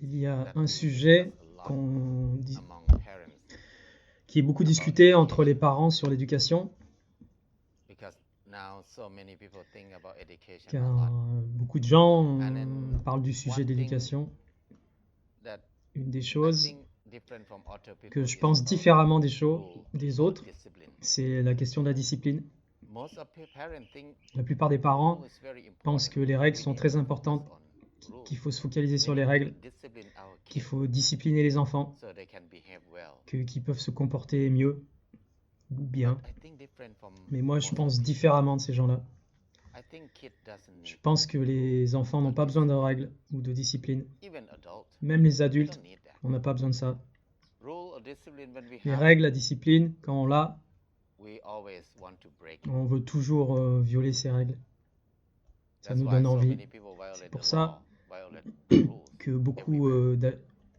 Il y a un sujet qui est beaucoup discuté entre les parents sur l'éducation, car beaucoup de gens parlent du sujet de l'éducation. Une des choses que je pense différemment des autres, c'est la question de la discipline. La plupart des parents pensent que les règles sont très importantes, qu'il faut se focaliser sur les règles, qu'il faut discipliner les enfants, qu'ils peuvent se comporter mieux ou bien. Mais moi, je pense différemment de ces gens-là. Je pense que les enfants n'ont pas besoin de règles ou de discipline. Même les adultes, on n'a pas besoin de ça. Les règles, la discipline, quand on l'a, on veut toujours violer ces règles. Ça nous donne envie. C'est pour ça que beaucoup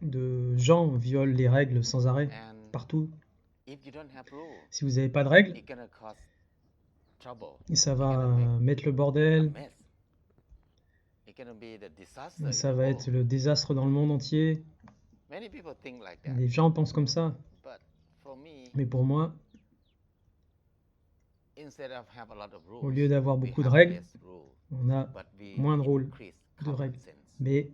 de gens violent les règles sans arrêt, partout. Si vous n'avez pas de règles, ça va mettre le bordel, ça va être le désastre dans le monde entier. Les gens pensent comme ça. Mais pour moi, au lieu d'avoir beaucoup de règles, on a moins de règles. Mais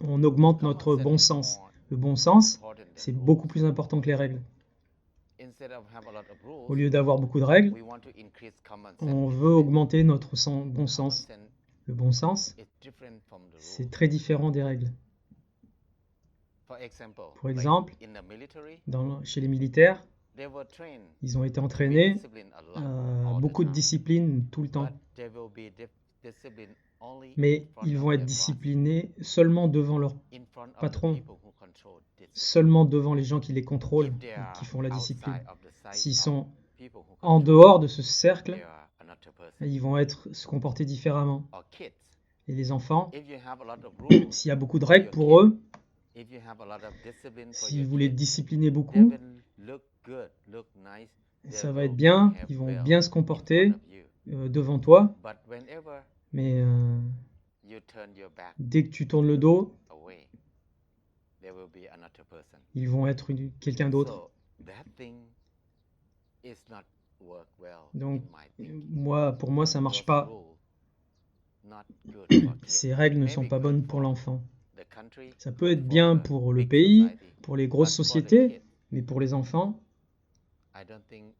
on augmente notre bon sens. Le bon sens, c'est beaucoup plus important que les règles. Au lieu d'avoir beaucoup de règles, on veut augmenter notre bon sens. Le bon sens, c'est très différent des règles. Pour exemple, chez les militaires, ils ont été entraînés à beaucoup de discipline tout le temps. Mais ils vont être disciplinés seulement devant leur patron, seulement devant les gens qui les contrôlent, qui font la discipline. S'ils sont en dehors de ce cercle, ils vont se comporter différemment. Et les enfants, s'il y a beaucoup de règles pour eux, si vous les disciplinez beaucoup, ça va être bien, ils vont bien se comporter devant toi, mais dès que tu tournes le dos, ils vont être quelqu'un d'autre. Donc, pour moi, ça ne marche pas. Ces règles ne sont pas bonnes pour l'enfant. Ça peut être bien pour le pays, pour les grosses sociétés, mais pour les enfants,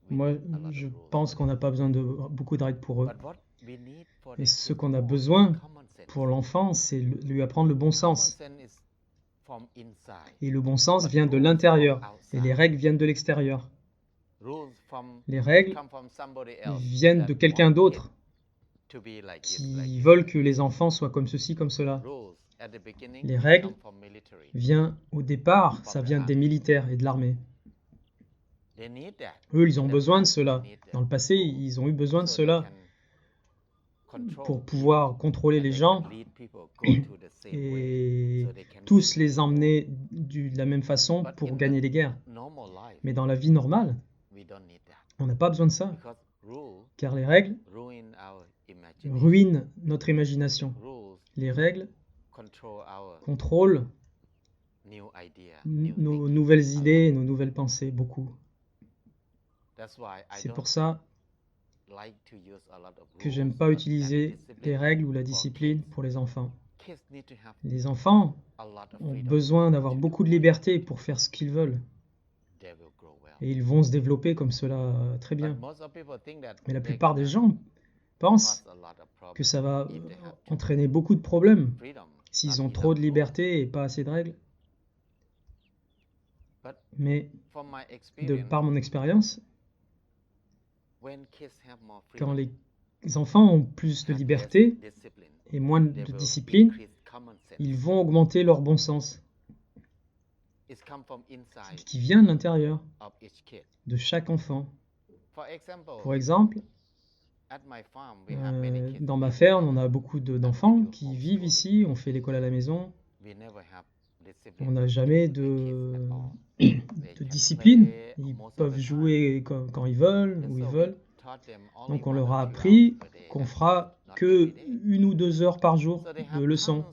moi, je pense qu'on n'a pas besoin de beaucoup de règles pour eux. Et ce qu'on a besoin pour l'enfant, c'est lui apprendre le bon sens. Et le bon sens vient de l'intérieur, et les règles viennent de l'extérieur. Les règles viennent de quelqu'un d'autre qui veulent que les enfants soient comme ceci, comme cela. Les règles viennent au départ, ça vient des militaires et de l'armée. Eux, ils ont besoin de cela. Dans le passé, ils ont eu besoin de cela pour pouvoir contrôler les gens et tous les emmener de la même façon pour gagner les guerres. Mais dans la vie normale, on n'a pas besoin de ça, car les règles ruinent notre imagination. Les règles contrôlent nos nouvelles idées, nos nouvelles pensées, beaucoup. C'est pour ça que j'aime pas utiliser les règles ou la discipline pour les enfants. Les enfants ont besoin d'avoir beaucoup de liberté pour faire ce qu'ils veulent. Et ils vont se développer comme cela très bien. Mais la plupart des gens pensent que ça va entraîner beaucoup de problèmes s'ils ont trop de liberté et pas assez de règles. Mais par mon expérience, quand les enfants ont plus de liberté et moins de discipline, ils vont augmenter leur bon sens, qui vient de l'intérieur de chaque enfant. Pour exemple, dans ma ferme, on a beaucoup d'enfants qui vivent ici, on fait l'école à la maison. On n'a jamais de discipline. Ils peuvent jouer quand ils veulent, où ils veulent. Donc on leur a appris qu'on fera que 1 ou 2 heures par jour de leçons.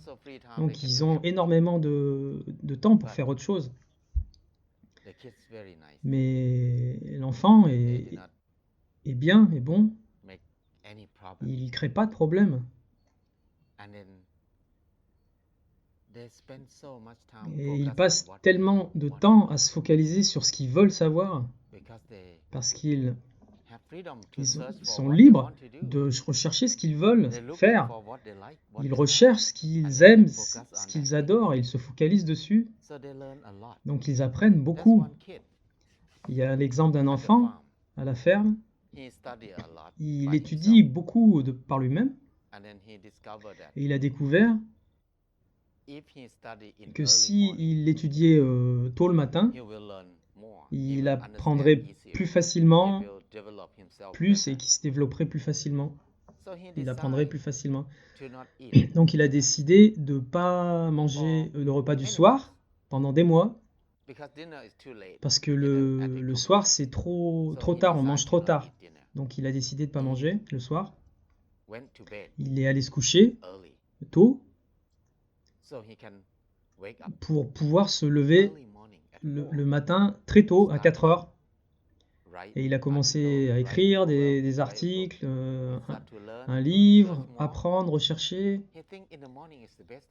Donc ils ont énormément de temps pour faire autre chose. Mais l'enfant est bien, est bon, il ne crée pas de problème. Et ils passent tellement de temps à se focaliser sur ce qu'ils veulent savoir, parce qu'ils sont libres de rechercher ce qu'ils veulent faire. Ils recherchent ce qu'ils aiment, ce qu'ils adorent, et ils se focalisent dessus. Donc ils apprennent beaucoup. Il y a l'exemple d'un enfant à la ferme. Il étudie beaucoup par lui-même. Et il a découvert que s'il étudiait tôt le matin, il apprendrait plus facilement, plus, et qu'il se développerait plus facilement. Il apprendrait plus facilement. Donc il a décidé de ne pas manger le repas du soir pendant des mois, parce que le soir c'est trop tard, on mange trop tard. Donc il a décidé de ne pas manger le soir. Il est allé se coucher tôt pour pouvoir se lever le matin très tôt, à 4 heures. Et il a commencé à écrire des articles, un livre, apprendre, rechercher.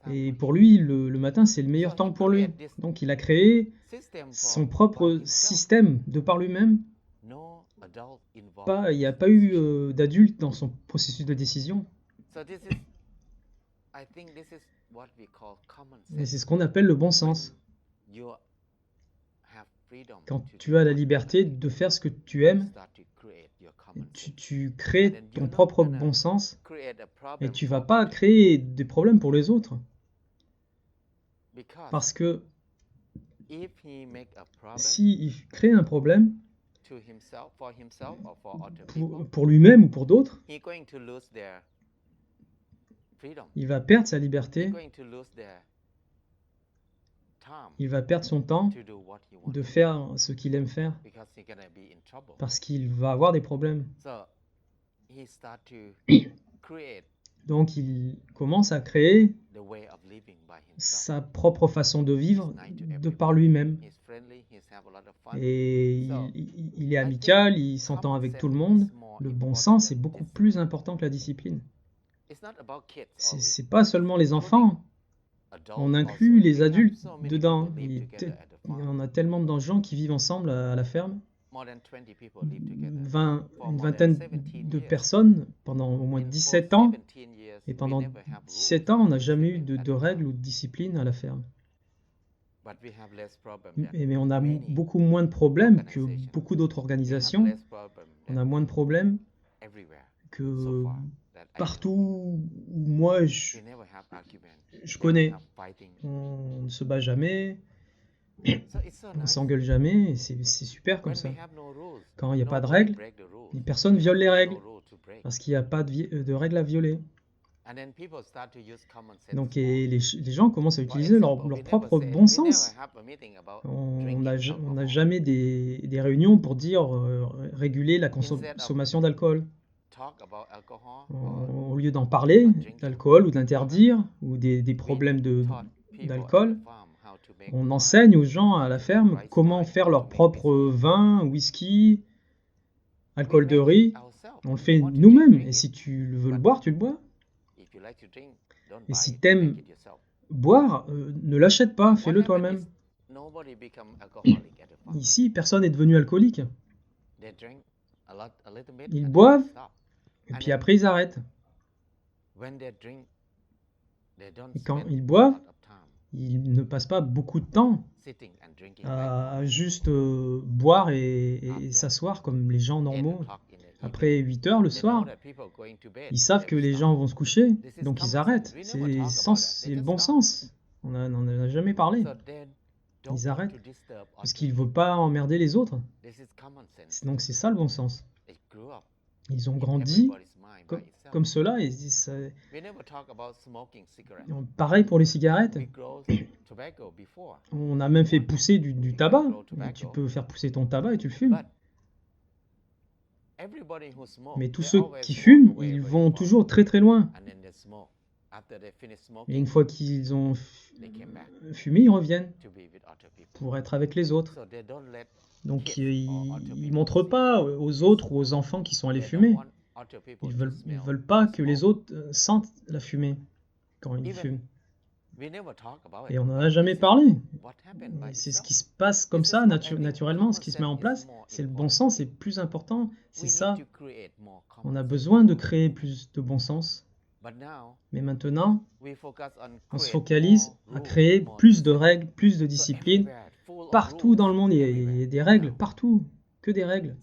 Et pour lui, le matin, c'est le meilleur temps pour lui. Donc il a créé son propre système de par lui-même. Il n'y a pas eu d'adulte dans son processus de décision. Et c'est ce qu'on appelle le bon sens. Quand tu as la liberté de faire ce que tu aimes, tu crées ton propre bon sens et tu ne vas pas créer des problèmes pour les autres. Parce que s'il crée un problème pour lui-même ou pour d'autres, il va perdre sa liberté, il va perdre son temps de faire ce qu'il aime faire, parce qu'il va avoir des problèmes. Donc il commence à créer sa propre façon de vivre de par lui-même. Et il est amical, il s'entend avec tout le monde. Le bon sens est beaucoup plus important que la discipline. C'est pas seulement les enfants, on inclut les adultes dedans. Il y en a tellement de gens qui vivent ensemble à la ferme. Une vingtaine de personnes pendant au moins 17 ans. Et pendant 17 ans, on n'a jamais eu de règles ou de discipline à la ferme. Mais on a beaucoup moins de problèmes que beaucoup d'autres organisations. On a moins de problèmes que partout où moi je connais. On ne se bat jamais, on ne s'engueule jamais, et c'est super comme ça. Quand il n'y a pas de règles, personne ne viole les règles, parce qu'il n'y a pas de règles à violer. Donc les gens commencent à utiliser leur propre bon sens. On n'a jamais des réunions pour dire réguler la consommation d'alcool. Au lieu d'en parler, d'alcool ou d'interdire, ou des problèmes d'alcool, on enseigne aux gens à la ferme comment faire leur propre vin, whisky, alcool de riz. On le fait nous-mêmes. Et si tu veux le boire, tu le bois. Et si tu aimes boire, ne l'achète pas, fais-le toi-même. Ici, personne n'est devenu alcoolique. Ils boivent, et puis après ils arrêtent. Et quand ils boivent, ils ne passent pas beaucoup de temps à juste boire et s'asseoir comme les gens normaux. Après 8 heures le soir, ils savent que les gens vont se coucher, donc ils arrêtent. C'est le bon sens. On n'en a jamais parlé. Ils arrêtent parce qu'ils ne veulent pas emmerder les autres. Donc c'est ça le bon sens. Ils ont grandi comme cela. Et pareil pour les cigarettes. On a même fait pousser du tabac. Tu peux faire pousser ton tabac et tu le fumes. Mais tous ceux qui fument, ils vont toujours très très loin. Et une fois qu'ils ont fumé, ils reviennent pour être avec les autres. Donc ils ne montrent pas aux autres ou aux enfants qui sont allés fumer. Ils veulent pas que les autres sentent la fumée quand ils fument. Et on n'en a jamais parlé. C'est ce qui se passe comme ça, naturellement, ce qui se met en place. C'est le bon sens, c'est plus important. C'est ça. On a besoin de créer plus de bon sens. Mais maintenant, on se focalise à créer plus de règles, plus de discipline. Partout dans le monde, il y a des règles, partout, que des règles.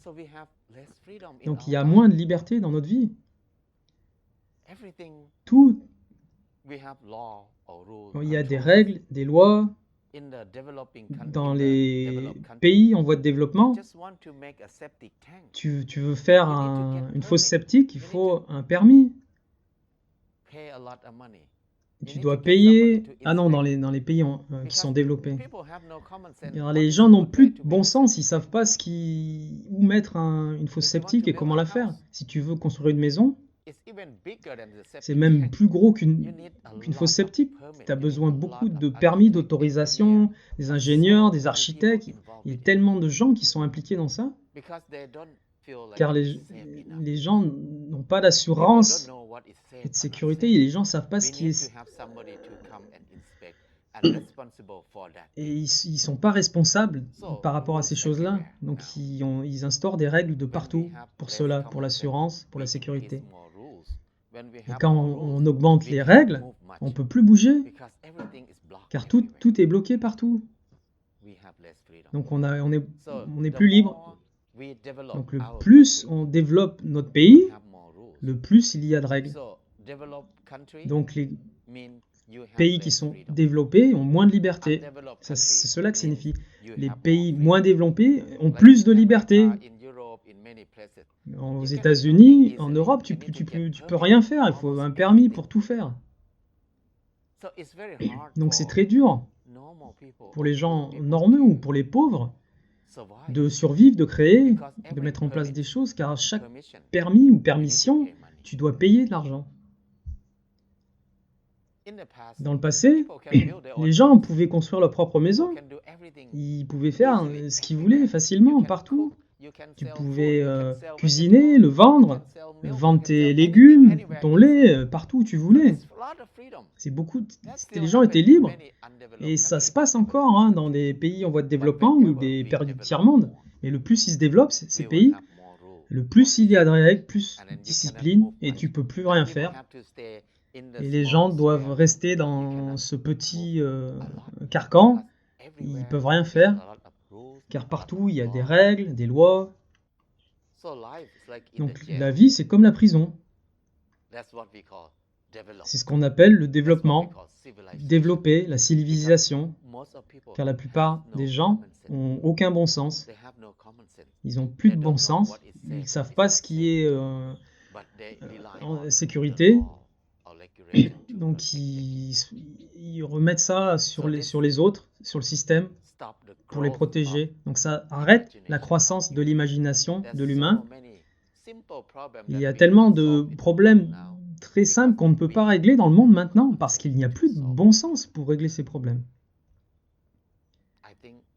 Donc il y a moins de liberté dans notre vie. Tout, il y a des règles, des lois. Dans les pays en voie de développement, tu veux faire une fosse septique, il faut un permis. Tu dois payer. Ah non, dans les pays qui sont développés. Alors, les gens n'ont plus de bon sens, ils savent pas où mettre une fosse septique et comment la faire. Si tu veux construire une maison, c'est même plus gros qu'une fosse septique. Tu as besoin beaucoup de permis, d'autorisation, des ingénieurs, des architectes. Il y a tellement de gens qui sont impliqués dans ça. Car les gens n'ont pas d'assurance et de sécurité. Et les gens ne savent pas ce qui est... Et ils ne sont pas responsables par rapport à ces choses-là. Donc ils instaurent des règles de partout pour cela, pour l'assurance, pour la sécurité. Et quand on augmente les règles, on ne peut plus bouger, car tout est bloqué partout. Donc on est plus libre. Donc le plus on développe notre pays, le plus il y a de règles. Donc les pays qui sont développés ont moins de liberté. C'est cela que signifie. Les pays moins développés ont plus de liberté. Aux États-Unis, en Europe, tu peux rien faire. Il faut un permis pour tout faire. Donc c'est très dur pour les gens normaux ou pour les pauvres de survivre, de créer, de mettre en place des choses, car à chaque permis ou permission, tu dois payer de l'argent. Dans le passé, les gens pouvaient construire leur propre maison. Ils pouvaient faire ce qu'ils voulaient facilement, partout. Tu pouvais cuisiner, le vendre tes légumes, ton lait, partout où tu voulais. Les gens étaient libres. Et ça se passe encore dans des pays en voie de développement ou des pays du tiers-monde. Mais le plus ils se développent, ces pays, le plus il y a de règles, plus de discipline, et tu peux plus rien faire. Et les gens doivent rester dans ce petit carcan. Ils peuvent rien faire, car partout il y a des règles, des lois. Donc la vie, c'est comme la prison. C'est ce qu'on appelle le développement, développer la civilisation, car la plupart des gens n'ont aucun bon sens. Ils n'ont plus de bon sens, ils ne savent pas ce qui est sécurité, donc ils remettent ça sur les autres, sur le système, pour les protéger. Donc ça arrête la croissance de l'imagination de l'humain. Il y a tellement de problèmes très simples qu'on ne peut pas régler dans le monde maintenant, parce qu'il n'y a plus de bon sens pour régler ces problèmes.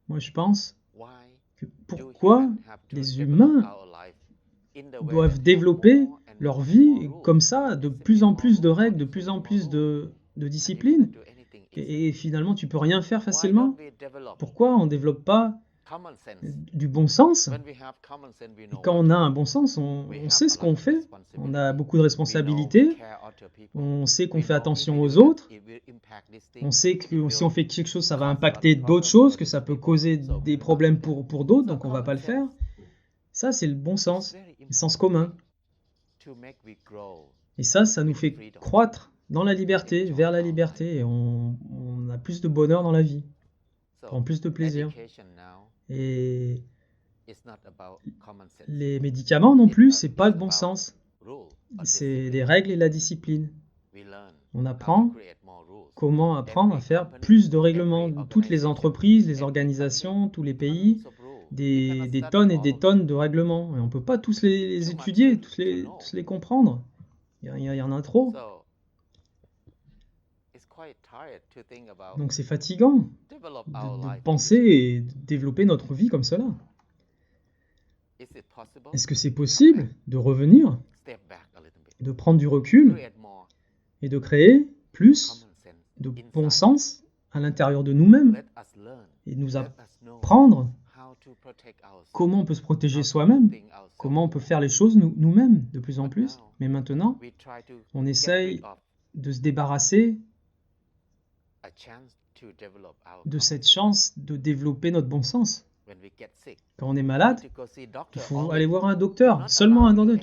Moi, je pense que pourquoi les humains doivent développer leur vie comme ça, de plus en plus de règles, de plus en plus de discipline, et finalement tu peux rien faire facilement. Pourquoi on ne développe pas du bon sens? Et quand on a un bon sens, on sait ce qu'on fait, on a beaucoup de responsabilités, on sait qu'on fait attention aux autres, on sait que si on fait quelque chose, ça va impacter d'autres choses, que ça peut causer des problèmes pour d'autres, donc on ne va pas le faire. Ça, c'est le bon sens, le sens commun. Et ça nous fait croître dans la liberté, vers la liberté, et on a plus de bonheur dans la vie, on prend plus de plaisir. Et les médicaments non plus, c'est pas le bon sens. C'est les règles et la discipline. On apprend comment apprendre à faire plus de règlements. Toutes les entreprises, les organisations, tous les pays des tonnes et des tonnes de règlements. Et on ne peut pas tous les étudier, tous les comprendre. Il y en a trop. Donc c'est fatigant de penser et de développer notre vie comme cela. Est-ce que c'est possible de revenir, de prendre du recul et de créer plus de bon sens à l'intérieur de nous-mêmes et nous apprendre comment on peut se protéger soi-même, comment on peut faire les choses nous-mêmes de plus en plus. Mais maintenant, on essaye de se débarrasser de cette chance de développer notre bon sens. Quand on est malade, il faut aller voir un docteur, seulement un docteur.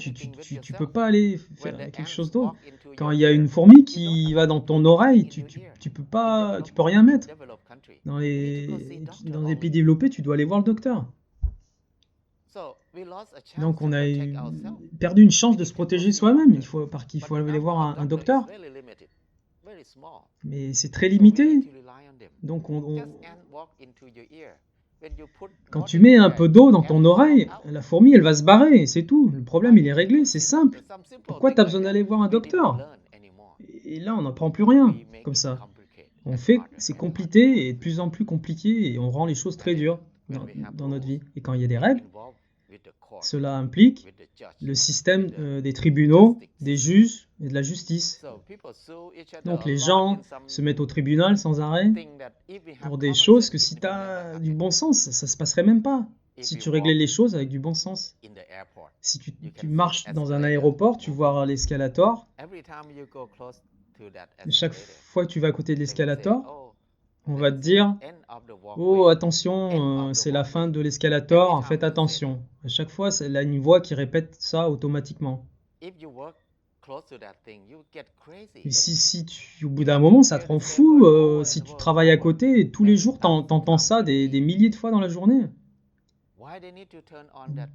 Tu peux pas aller faire quelque chose d'autre. Quand il y a une fourmi qui va dans ton oreille, tu peux rien mettre. Dans les pays développés, tu dois aller voir le docteur. Donc on a perdu une chance de se protéger soi-même. Il faut aller voir un docteur. Mais c'est très limité. Donc quand tu mets un peu d'eau dans ton oreille, la fourmi, elle va se barrer, c'est tout. Le problème, il est réglé, c'est simple. Pourquoi tu as besoin d'aller voir un docteur? Et là, on n'apprend plus rien, comme ça. C'est compliqué et de plus en plus compliqué, et on rend les choses très dures dans notre vie. Et quand il y a des règles, cela implique le système des tribunaux, des juges et de la justice. Donc les gens se mettent au tribunal sans arrêt pour des choses que si tu as du bon sens, ça ne se passerait même pas. Si tu réglais les choses avec du bon sens. Si tu marches dans un aéroport, tu vois l'escalator. Chaque fois que tu vas à côté de l'escalator, on va te dire « Oh, attention, c'est la fin de l'escalator, faites attention ». À chaque fois, il y a une voix qui répète ça automatiquement. Et au bout d'un moment, ça te rend fou si tu travailles à côté et tous les jours, tu entends ça des milliers de fois dans la journée.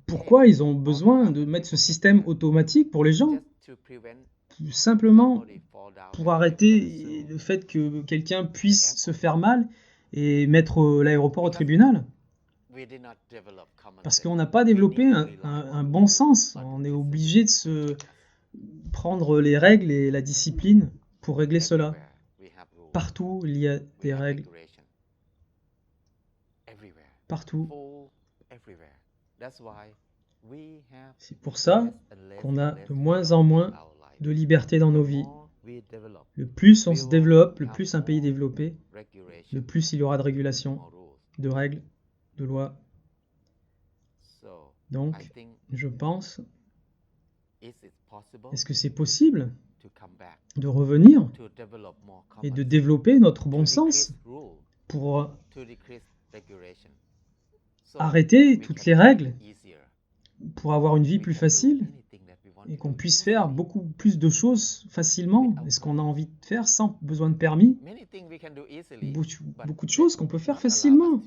Pourquoi ils ont besoin de mettre ce système automatique pour les gens? Tout simplement pour arrêter le fait que quelqu'un puisse se faire mal et mettre l'aéroport au tribunal. Parce qu'on n'a pas développé un bon sens. On est obligé de se prendre les règles et la discipline pour régler cela. Partout, il y a des règles. Partout. C'est pour ça qu'on a de moins en moins de liberté dans nos vies. Le plus on se développe, le plus un pays est développé, le plus il y aura de régulation, de règles, de lois. Donc, je pense, est-ce que c'est possible de revenir et de développer notre bon sens pour arrêter toutes les règles, pour avoir une vie plus facile et qu'on puisse faire beaucoup plus de choses facilement, et ce qu'on a envie de faire sans besoin de permis. Beaucoup de choses qu'on peut faire facilement.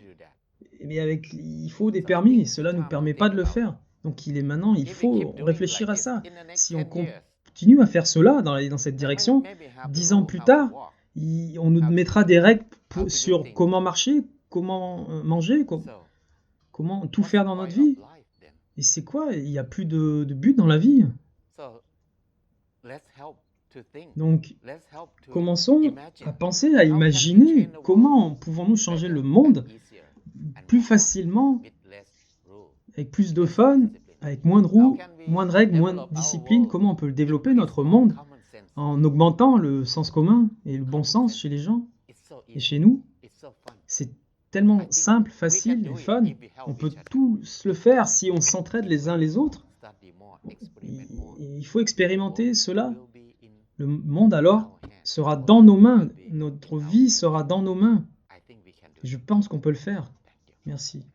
Mais il faut des permis, et cela ne nous permet pas de le faire. Donc il faut réfléchir à ça. Si on continue à faire cela dans cette direction, 10 ans plus tard, on nous mettra des règles sur comment marcher, comment manger, comment tout faire dans notre vie. Et c'est quoi? Il n'y a plus de but dans la vie. Donc, commençons à penser, à imaginer comment pouvons-nous changer le monde plus facilement, avec plus de fun, avec moins de règles, moins de discipline. Comment on peut développer notre monde en augmentant le sens commun et le bon sens chez les gens et chez nous. C'est tellement simple, facile et fun. On peut tous le faire si on s'entraide les uns les autres. Il faut expérimenter cela. Le monde alors sera dans nos mains. Notre vie sera dans nos mains. Je pense qu'on peut le faire. Merci.